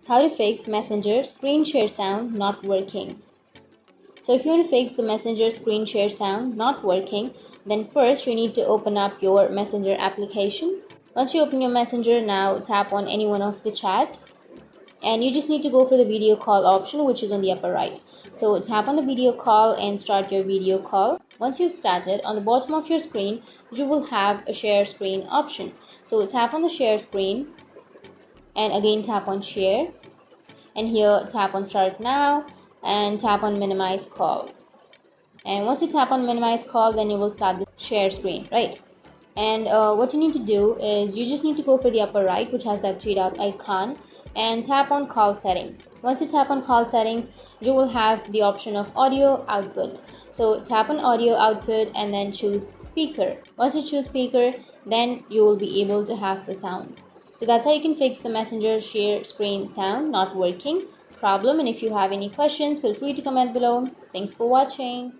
How to fix Messenger screen share sound not working. So if you want to fix the Messenger screen share sound not working, then first you need to open up your Messenger application. Once you open your Messenger, now tap on any one of the chat, and you just need to go for the video call option, which is on the upper right. So tap on the video call and start your video call. Once you've started, on the bottom of your screen you will have a share screen option. So tap on the share screen and again tap on share, and here tap on start now and tap on minimize call. And once you tap on minimize call, then you will start the share screen, right? And what you need to do is you just need to go for the upper right, which has that three dots icon, and tap on call settings. Once you tap on call settings, you will have the option of audio output. So tap on audio output and then choose speaker. Once you choose speaker, then you will be able to have the sound. So that's how you can fix the Messenger share screen sound not working problem. And if you have any questions, feel free to comment below. Thanks for watching.